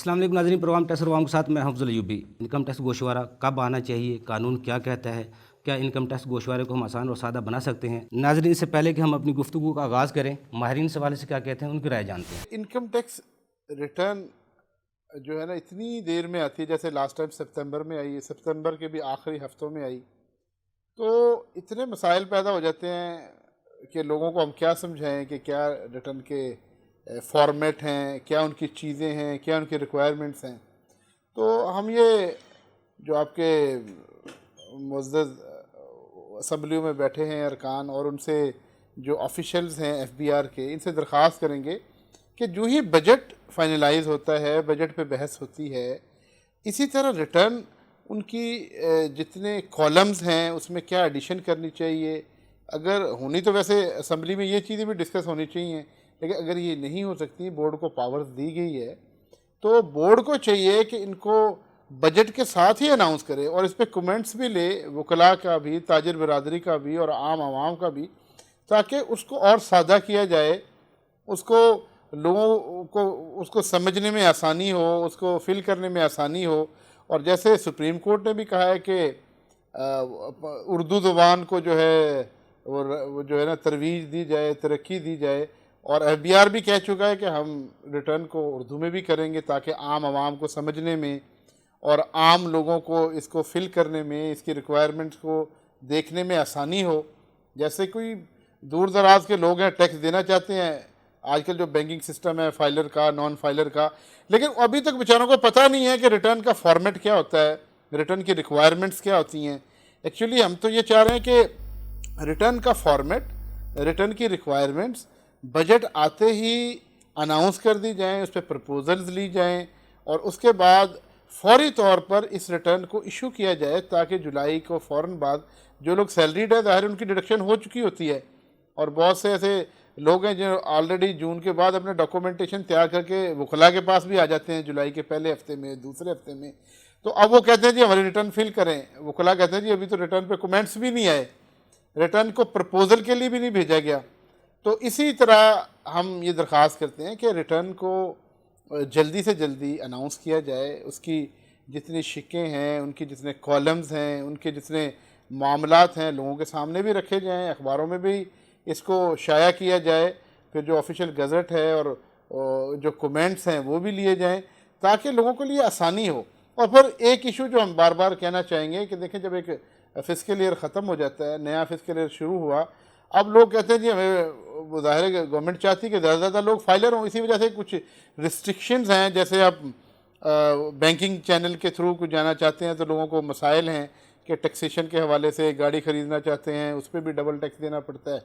अस्सलाम वालेकुम नाज़रीन, प्रोग्राम टैक्स रिफॉर्म के साथ मैं हफ्ज़ुल अय्यूबी। इनकम टैक्स गोशवारा कब आना चाहिए, कानून क्या कहता है, क्या इनकम टैक्स गोशवारे को हम आसान और सादा बना सकते हैं? नाज़रीन, इससे पहले कि हम अपनी गुफ्तगू का आगाज़ करें, माहिरीन इस हवाले से क्या कहते हैं, उनकी राय जानते हैं। इनकम टैक्स रिटर्न जो है ना इतनी देर में आती है, जैसे लास्ट टाइम सितंबर में आई, सितंबर के भी आखिरी हफ्तों में आई, तो इतने मसाइल पैदा हो जाते हैं कि लोगों को हम क्या समझाएं कि क्या रिटर्न के फॉर्मेट हैं, क्या उनकी चीज़ें हैं, क्या उनकी रिक्वायरमेंट्स हैं। तो हम ये जो आपके मुअज़्ज़ज़ असम्बलियों में बैठे हैं अरकान, और उनसे जो ऑफिशल्स हैं एफबीआर के, इनसे दरख्वास्त करेंगे कि जो ही बजट फाइनलाइज होता है, बजट पे बहस होती है, इसी तरह रिटर्न उनकी जितने कॉलम्स हैं उसमें क्या एडिशन करनी चाहिए। अगर होनी तो वैसे असम्बली में ये चीज़ें भी डिस्कस होनी चाहिए, लेकिन अगर ये नहीं हो सकती, बोर्ड को पावर्स दी गई है, तो बोर्ड को चाहिए कि इनको बजट के साथ ही अनाउंस करे और इस पर कमेंट्स भी ले, वकला का भी, ताजिर बरदरी का भी और आम आवाम का भी, ताकि उसको और सादा किया जाए, उसको लोगों को उसको समझने में आसानी हो, उसको फिल करने में आसानी हो। और जैसे सुप्रीम कोर्ट ने भी कहा है कि उर्दू ज़ुबान को जो है वो जो है ना तरवीज दी जाए, तरक्की दी जाए। और एफबीआर भी कह चुका है कि हम रिटर्न को उर्दू में भी करेंगे ताकि आम आवाम को समझने में और आम लोगों को इसको फिल करने में, इसकी रिक्वायरमेंट्स को देखने में आसानी हो। जैसे कोई दूर दराज के लोग हैं, टैक्स देना चाहते हैं, आजकल जो बैंकिंग सिस्टम है फाइलर का, नॉन फाइलर का, लेकिन अभी तक बेचारों को पता नहीं है कि रिटर्न का फॉर्मेट क्या होता है, रिटर्न की रिक्वायरमेंट्स क्या होती हैं। एक्चुअली हम तो ये चाह रहे हैं कि रिटर्न का फॉर्मेट, रिटर्न की रिक्वायरमेंट्स बजट आते ही अनाउंस कर दी जाएं, उस पर प्रपोजल्स ली जाएं और उसके बाद फौरी तौर पर इस रिटर्न को इशू किया जाए, ताकि जुलाई को फ़ौरन बाद जो लोग सैलरीड है, ज़ाहिर उनकी डिडक्शन हो चुकी होती है। और बहुत से ऐसे लोग हैं जो ऑलरेडी जून के बाद अपने डॉक्यूमेंटेशन तैयार करके वकला के पास भी आ जाते हैं जुलाई के पहले हफ्ते में, दूसरे हफ्ते में। तो अब वो कहते हैं जी हमारी रिटर्न फिल करें, वकला कहते हैं जी अभी तो रिटर्न पे कमेंट्स भी नहीं आए, रिटर्न को प्रपोजल के लिए भी नहीं भेजा गया। तो इसी तरह हम ये दरख्वास्त करते हैं कि रिटर्न को जल्दी से जल्दी अनाउंस किया जाए, उसकी जितनी शिकें हैं, उनकी जितने कॉलम्स हैं, उनके जितने मामलात हैं, लोगों के सामने भी रखे जाएं, अखबारों में भी इसको शाया किया जाए, फिर जो ऑफिशियल गज़ट है और जो कमेंट्स हैं वो भी लिए जाएं, ताकि लोगों के लिए आसानी हो। और फिर एक इशू जो हम बार बार कहना चाहेंगे कि देखें, जब एक फिस्कल ईयर ख़त्म हो जाता है, नया फिस्कल ईयर शुरू हुआ, अब लोग कहते हैं जी हमें ज़ाहिर है गवर्नमेंट चाहती है कि ज़्यादा से ज़्यादा लोग फाइलर हों, इसी वजह से कुछ रिस्ट्रिक्शंस हैं। जैसे आप बैंकिंग चैनल के थ्रू कुछ जाना चाहते हैं तो लोगों को मसाइल हैं कि टैक्सेशन के हवाले से गाड़ी ख़रीदना चाहते हैं, उस पर भी डबल टैक्स देना पड़ता है,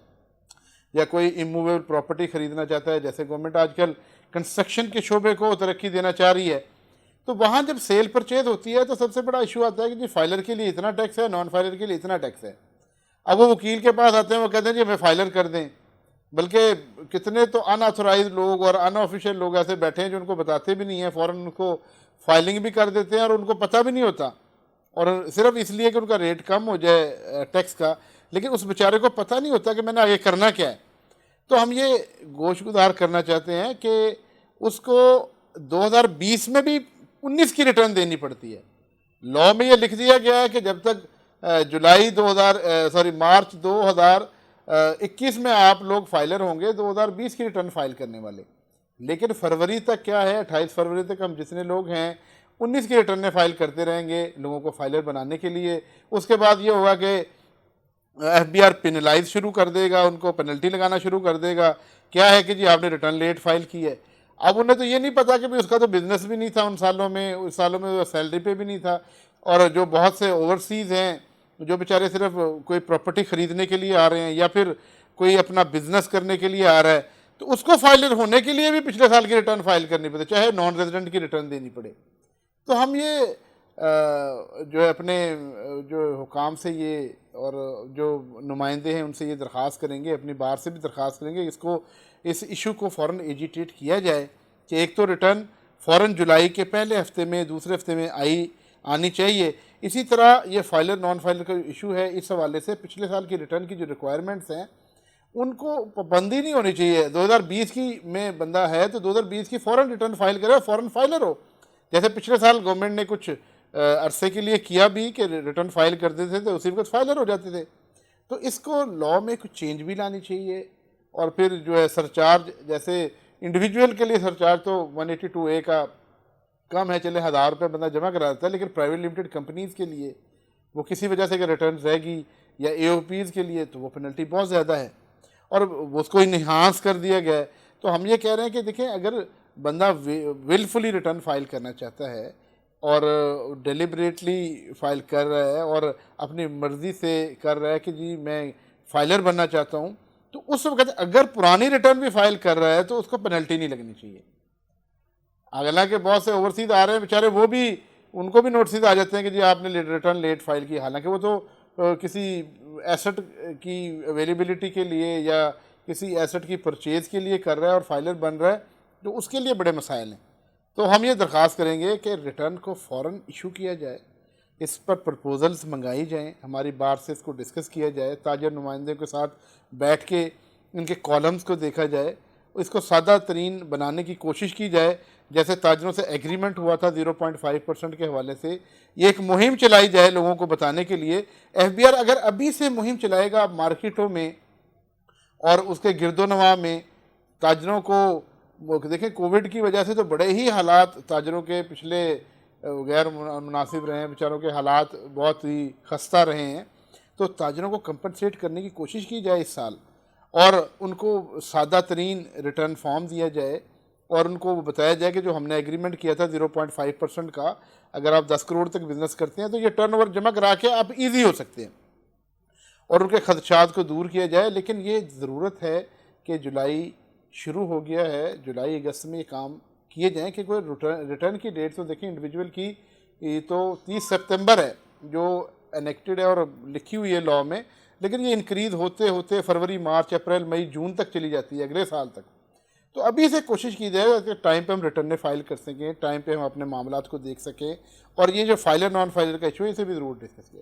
या कोई इमूवेबल प्रॉपर्टी ख़रीदना चाहता है, जैसे गवर्नमेंट आजकल कंस्ट्रक्शन के शोबे को तरक्की देना चाह रही है, तो वहाँ जब सेल परचेज होती है तो सबसे बड़ा इशू आता है कि जी फाइलर के लिए इतना टैक्स है, नॉन फाइलर के लिए इतना टैक्स है। अब वो वकील के पास आते हैं, वो कहते हैं जी हमें फाइलर कर दें, बल्कि कितने तो अनऑथोराइज लोग और अनऑफिशियल लोग ऐसे बैठे हैं जो उनको बताते भी नहीं हैं, फ़ौरन उनको फाइलिंग भी कर देते हैं और उनको पता भी नहीं होता, और सिर्फ इसलिए कि उनका रेट कम हो जाए टैक्स का, लेकिन उस बेचारे को पता नहीं होता कि मैंने आगे करना क्या है। तो हम ये गोशगुजार करना चाहते हैं कि उसको 2020 में भी 19 की रिटर्न देनी पड़ती है। लॉ में ये लिख दिया गया है कि जब तक मार्च 2021 में आप लोग फाइलर होंगे 2020 की रिटर्न फाइल करने वाले, लेकिन फरवरी तक क्या है, 28 फरवरी तक हम जितने लोग हैं 19 की रिटर्न फाइल करते रहेंगे लोगों को फाइलर बनाने के लिए। उसके बाद ये होगा कि एफबीआर पेनलाइज शुरू कर देगा, उनको पेनल्टी लगाना शुरू कर देगा, क्या है कि जी आपने रिटर्न लेट फाइल की है। अब उन्हें तो ये नहीं पता कि भाई उसका तो बिजनेस भी नहीं था उन सालों में, उस सालों में वो सैलरी पे भी नहीं था, और जो बहुत से ओवरसीज़ हैं जो बेचारे सिर्फ कोई प्रॉपर्टी ख़रीदने के लिए आ रहे हैं या फिर कोई अपना बिजनेस करने के लिए आ रहा है, तो उसको फाइलर होने के लिए भी पिछले साल की रिटर्न फाइल करनी पड़े, चाहे नॉन रेजिडेंट की रिटर्न देनी पड़े। तो हम ये जो है अपने जो हुकाम से ये और जो नुमाइंदे हैं उनसे ये दरख्वास्त करेंगे, अपनी बार से भी दरख्वास्त करेंगे, इसको इस इशू को फ़ौरन एजिटेट किया जाए कि एक तो रिटर्न फ़ौरन जुलाई के पहले हफ्ते में, दूसरे हफ्ते में आनी चाहिए। इसी तरह ये फाइलर नॉन फाइलर का इशू है, इस हवाले से पिछले साल की रिटर्न की जो रिक्वायरमेंट्स हैं उनको पाबंदी नहीं होनी चाहिए। 2020 की में बंदा है तो 2020 की फ़ौरन रिटर्न फाइल करे, फ़ौरन फाइलर हो। जैसे पिछले साल गवर्नमेंट ने कुछ अरसे के लिए किया भी कि रिटर्न फाइल कर देते थे तो उसी वक्त फाइलर हो जाते थे। तो इसको लॉ में कुछ चेंज भी लानी चाहिए। और फिर जो है सरचार्ज, जैसे इंडिविजुअल के लिए सरचार्ज तो 182A का कम है, चले 1000 रुपये बंदा जमा करा देता है, लेकिन प्राइवेट लिमिटेड कंपनीज़ के लिए वो किसी वजह से अगर रिटर्न रहेगी या AOPs के लिए तो वो पेनल्टी बहुत ज़्यादा है और उसको इन्हांस कर दिया गया है। तो हम ये कह रहे हैं कि देखें, अगर बंदा विलफुली रिटर्न फाइल करना चाहता है और डेलिबरेटली फाइल कर रहा है और अपनी मर्ज़ी से कर रहा है कि जी मैं फाइलर बनना चाहता हूँ, तो उस वक्त अगर पुरानी रिटर्न भी फाइल कर रहा है तो उसको पेनल्टी नहीं लगनी चाहिए। अगला के बहुत से ओवरसीज आ रहे हैं बेचारे, वो भी, उनको भी नोटिस आ जाते हैं कि जी आपने रिटर्न लेट फाइल की, हालांकि वो तो किसी एसेट की अवेलेबिलिटी के लिए या किसी एसेट की परचेज़ के लिए कर रहा है और फाइलर बन रहा है, तो उसके लिए बड़े मसाइल हैं। तो हम ये दरख्वास्त करेंगे कि रिटर्न को फ़ौरन इशू किया जाए, इस पर प्रपोजल्स मंगाई जाएँ, हमारी बार से इसको डिस्कस किया जाए, ताजर नुमाइंदे के साथ बैठ के इनके कॉलम्स को देखा जाए, इसको सादा तरीन बनाने की कोशिश की जाए। जैसे ताजरों से एग्रीमेंट हुआ था 0.5% के हवाले से, ये एक मुहिम चलाई जाए लोगों को बताने के लिए। FBR अगर अभी से मुहिम चलाएगा मार्केटों में और उसके गिरदोनवा में ताजरों को, देखें कोविड की वजह से तो बड़े ही हालात ताजरों के पिछले गैर मुनासिब रहे हैं, बेचारों के हालात बहुत ही खस्ता रहे हैं। तो ताजरों को कंपनसेट करने की कोशिश की जाए इस साल और उनको सादा तरीन रिटर्न फॉर्म दिया जाए और उनको बताया जाए कि जो हमने एग्रीमेंट किया था 0.5% का, अगर आप 10 करोड़ तक बिजनेस करते हैं तो ये टर्नओवर जमा करा के आप ईजी हो सकते हैं और उनके खदशात को दूर किया जाए। लेकिन ये ज़रूरत है कि जुलाई शुरू हो गया है, जुलाई अगस्त में ये काम किए जाएँ कि कोई रिटर्न की डेट तो देखें इंडिविजुअल की तो 30 सितंबर है जो एनेक्टेड है और लिखी हुई है लॉ में, लेकिन ये इंक्रीज़ होते होते फरवरी, मार्च, अप्रैल, मई, जून तक चली जाती है, अगले साल तक। तो अभी से कोशिश की जाए कि टाइम पे हम रिटर्न फाइल कर सकें, टाइम पे हम अपने मामलात को देख सकें और ये जो फाइलर नॉन फाइलर का इशू है इसे भी ज़रूर डिस्कस किया।